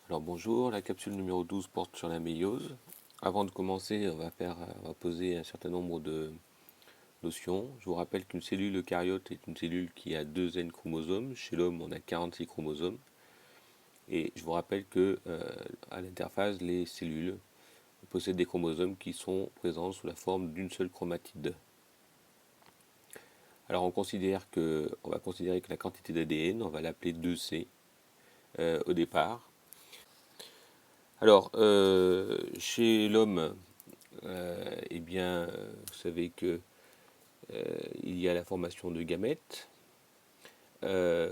Alors bonjour, la capsule numéro 12 porte sur la méiose. Avant de commencer, on va poser un certain nombre de notions. Je vous rappelle qu'une cellule eucaryote est une cellule qui a 2 N chromosomes. Chez l'homme, on a 46 chromosomes. Et je vous rappelle que à l'interface, les cellules possèdent des chromosomes qui sont présents sous la forme d'une seule chromatide. Alors on va considérer que la quantité d'ADN, on va l'appeler 2C au départ. Alors, chez l'homme, vous savez que il y a la formation de gamètes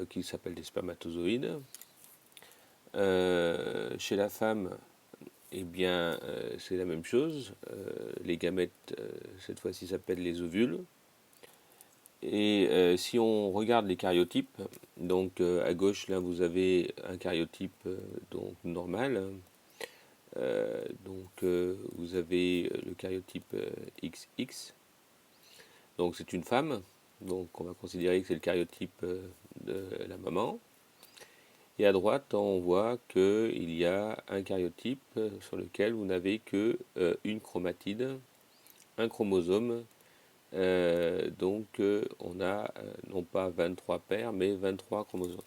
qui s'appellent des spermatozoïdes. Chez la femme, c'est la même chose. Les gamètes, cette fois-ci, s'appellent les ovules. Et si on regarde les karyotypes, donc à gauche, là, vous avez un karyotype donc normal. Vous avez le karyotype XX. Donc c'est une femme, donc on va considérer que c'est le karyotype de la maman. Et à droite, on voit qu'il y a un karyotype sur lequel vous n'avez que une chromatide, un chromosome. On a non pas 23 paires, mais 23 chromosomes.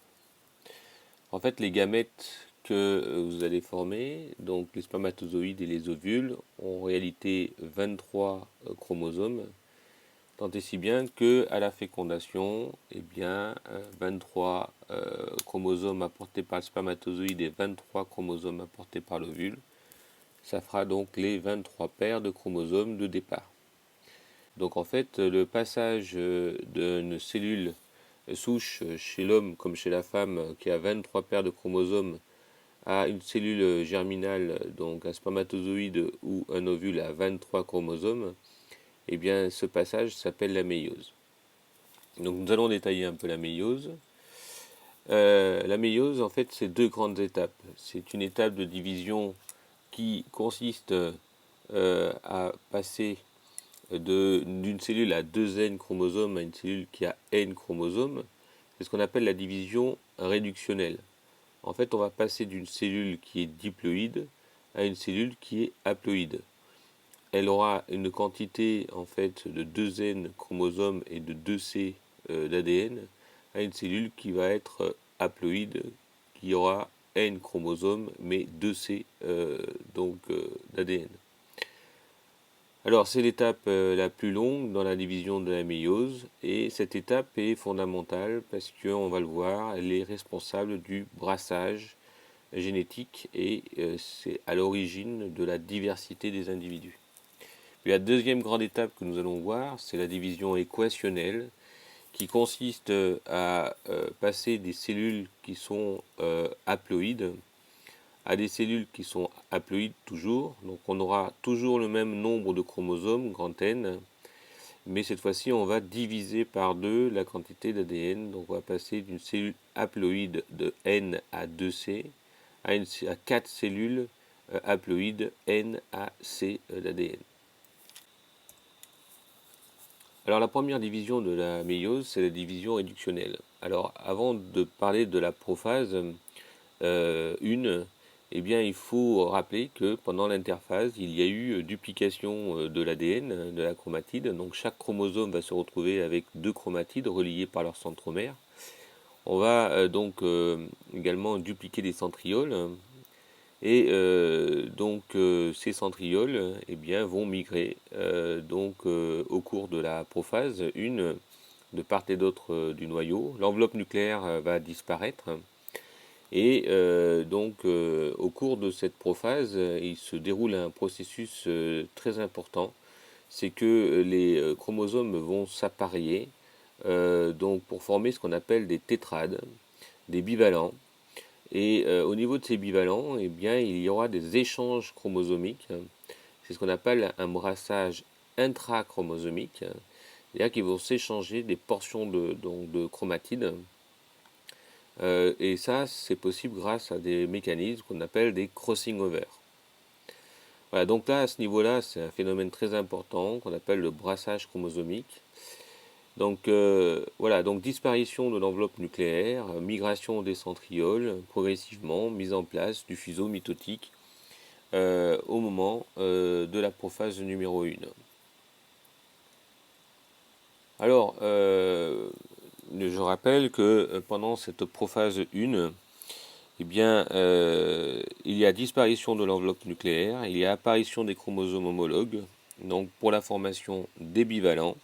En fait, les gamètes que vous allez former, donc les spermatozoïdes et les ovules, ont en réalité 23 chromosomes. Tant et si bien que à la fécondation, 23 chromosomes apportés par le spermatozoïde et 23 chromosomes apportés par l'ovule, ça fera donc les 23 paires de chromosomes de départ. Donc en fait, le passage d'une cellule souche chez l'homme comme chez la femme qui a 23 paires de chromosomes à une cellule germinale, donc un spermatozoïde ou un ovule à 23 chromosomes, ce passage s'appelle la méiose. Donc nous allons détailler un peu la méiose. La méiose, en fait, c'est deux grandes étapes. C'est une étape de division qui consiste à passer d'une cellule à 2 N chromosomes à une cellule qui a N chromosomes. C'est ce qu'on appelle la division réductionnelle. En fait, on va passer d'une cellule qui est diploïde à une cellule qui est haploïde. Elle aura une quantité en fait de 2 N chromosomes et de 2 C d'ADN à une cellule qui va être haploïde, qui aura N chromosomes mais 2 C d'ADN. Alors c'est l'étape la plus longue dans la division de la méiose et cette étape est fondamentale parce qu'on va le voir, elle est responsable du brassage génétique et c'est à l'origine de la diversité des individus. Puis la deuxième grande étape que nous allons voir, c'est la division équationnelle qui consiste à passer des cellules qui sont haploïdes à des cellules qui sont haploïdes toujours. Donc on aura toujours le même nombre de chromosomes, grand N, mais cette fois-ci on va diviser par 2 la quantité d'ADN. Donc on va passer d'une cellule haploïde de N à 2C à 4 cellules haploïdes N à C d'ADN. Alors la première division de la méiose, c'est la division réductionnelle. Alors avant de parler de la prophase, il faut rappeler que pendant l'interphase, il y a eu duplication de l'ADN, de la chromatide. Donc chaque chromosome va se retrouver avec 2 chromatides reliées par leur centromère. On va également dupliquer les centrioles. Ces centrioles vont migrer au cours de la prophase, une de part et d'autre du noyau. L'enveloppe nucléaire va disparaître. Au cours de cette prophase, il se déroule un processus très important. C'est que les chromosomes vont s'apparier pour former ce qu'on appelle des tétrades, des bivalents. Et au niveau de ces bivalents, il y aura des échanges chromosomiques. C'est ce qu'on appelle un brassage intrachromosomique. C'est-à-dire qu'ils vont s'échanger des portions de chromatides. Et ça, c'est possible grâce à des mécanismes qu'on appelle des crossing over. Voilà, donc là, à ce niveau-là, c'est un phénomène très important qu'on appelle le brassage chromosomique. Donc voilà, donc disparition de l'enveloppe nucléaire, migration des centrioles, progressivement mise en place du fuseau mitotique au moment de la prophase numéro 1. Alors, je rappelle que pendant cette prophase 1, eh bien, il y a disparition de l'enveloppe nucléaire, il y a apparition des chromosomes homologues, donc pour la formation des bivalents,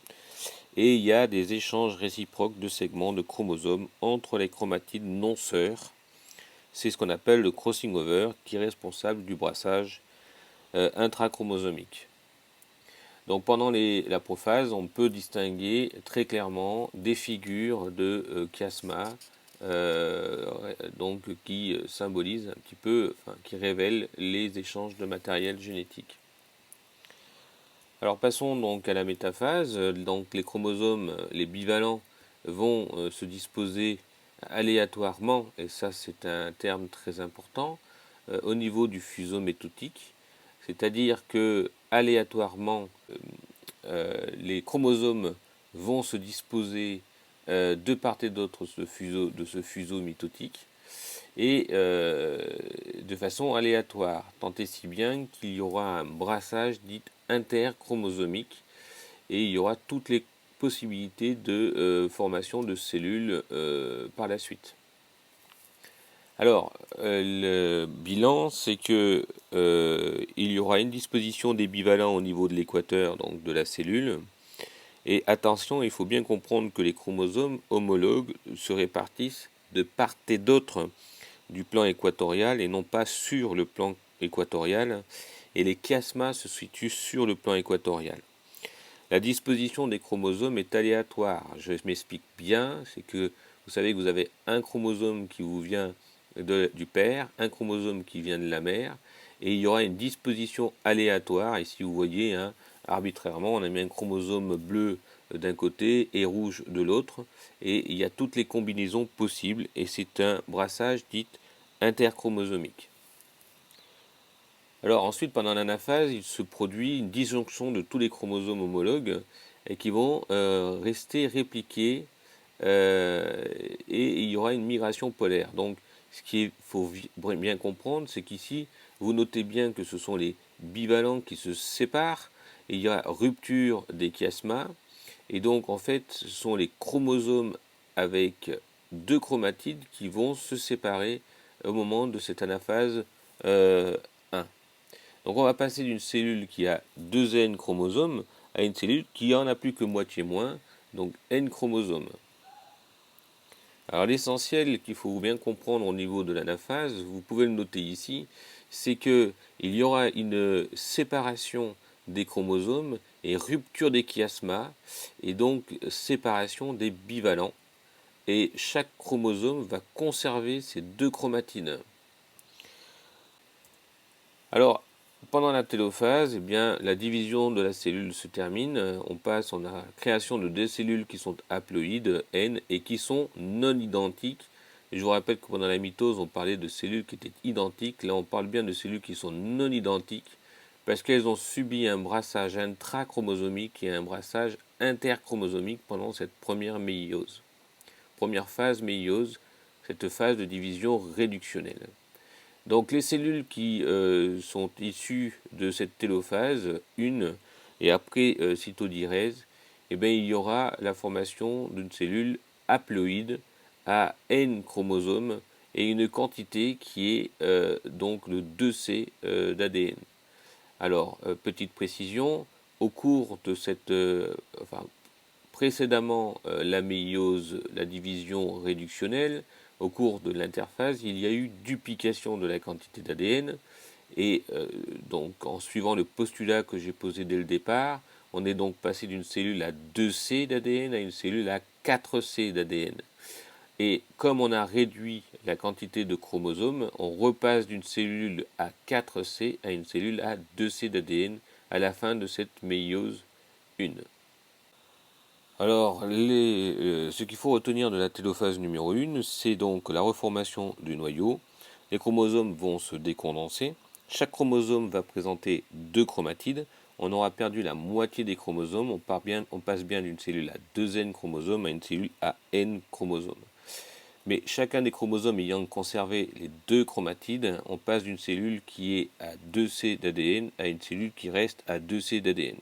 et il y a des échanges réciproques de segments de chromosomes entre les chromatides non sœurs. C'est ce qu'on appelle le crossing over, qui est responsable du brassage intrachromosomique. Donc pendant la prophase, on peut distinguer très clairement des figures de chiasma, donc qui symbolisent un petit peu, enfin, qui révèlent les échanges de matériel génétique. Alors passons donc à la métaphase. Donc les chromosomes, les bivalents, vont se disposer aléatoirement, et ça c'est un terme très important, au niveau du fuseau métotique. C'est-à-dire que aléatoirement, les chromosomes vont se disposer de part et d'autre de ce fuseau mitotique et de façon aléatoire, tant et si bien qu'il y aura un brassage dit interchromosomique et il y aura toutes les possibilités de formation de cellules par la suite. Alors, le bilan, c'est que il y aura une disposition des bivalents au niveau de l'équateur, donc de la cellule. Et attention, il faut bien comprendre que les chromosomes homologues se répartissent de part et d'autre du plan équatorial et non pas sur le plan équatorial. Et les chiasmas se situent sur le plan équatorial. La disposition des chromosomes est aléatoire. Je m'explique bien, c'est que vous savez que vous avez un chromosome qui vous vient du père, un chromosome qui vient de la mère, et il y aura une disposition aléatoire. Ici, vous voyez, hein, arbitrairement, on a mis un chromosome bleu d'un côté et rouge de l'autre, et il y a toutes les combinaisons possibles, et c'est un brassage dit interchromosomique. Alors ensuite, pendant l'anaphase, il se produit une disjonction de tous les chromosomes homologues et qui vont rester répliqués et il y aura une migration polaire. Donc ce qu'il faut bien comprendre, c'est qu'ici, vous notez bien que ce sont les bivalents qui se séparent et il y a rupture des chiasmas. Et donc en fait, ce sont les chromosomes avec deux chromatides qui vont se séparer au moment de cette anaphase 1. Donc on va passer d'une cellule qui a 2 N chromosomes à une cellule qui en a plus que moitié moins, donc N chromosomes. Alors l'essentiel qu'il faut bien comprendre au niveau de l'anaphase, vous pouvez le noter ici, c'est qu'il y aura une séparation des chromosomes et rupture des chiasmas, et donc séparation des bivalents. Et chaque chromosome va conserver ses deux chromatines. Alors, pendant la télophase, eh bien, la division de la cellule se termine. On passe en la création de deux cellules qui sont haploïdes, N, et qui sont non identiques. Et je vous rappelle que pendant la mitose, on parlait de cellules qui étaient identiques. Là, on parle bien de cellules qui sont non identiques parce qu'elles ont subi un brassage intrachromosomique et un brassage interchromosomique pendant cette première méiose. Première phase méiose, cette phase de division réductionnelle. Donc les cellules qui sont issues de cette télophase, une, et après cytodyrèse, eh bien, il y aura la formation d'une cellule haploïde à N chromosomes et une quantité qui est donc le 2C d'ADN. Alors, petite précision, au cours de cette, précédemment la méiose, la division réductionnelle, au cours de l'interphase, il y a eu duplication de la quantité d'ADN. Et donc, en suivant le postulat que j'ai posé dès le départ, on est donc passé d'une cellule à 2C d'ADN à une cellule à 4C d'ADN. Et comme on a réduit la quantité de chromosomes, on repasse d'une cellule à 4C à une cellule à 2C d'ADN à la fin de cette méiose 1. Alors, ce qu'il faut retenir de la télophase numéro 1, c'est donc la reformation du noyau. Les chromosomes vont se décondenser. Chaque chromosome va présenter deux chromatides. on aura perdu la moitié des chromosomes, on passe bien d'une cellule à 2 N chromosomes à une cellule à N chromosomes. Mais chacun des chromosomes ayant conservé les 2 chromatides, on passe d'une cellule qui est à 2C d'ADN à une cellule qui reste à 2C d'ADN.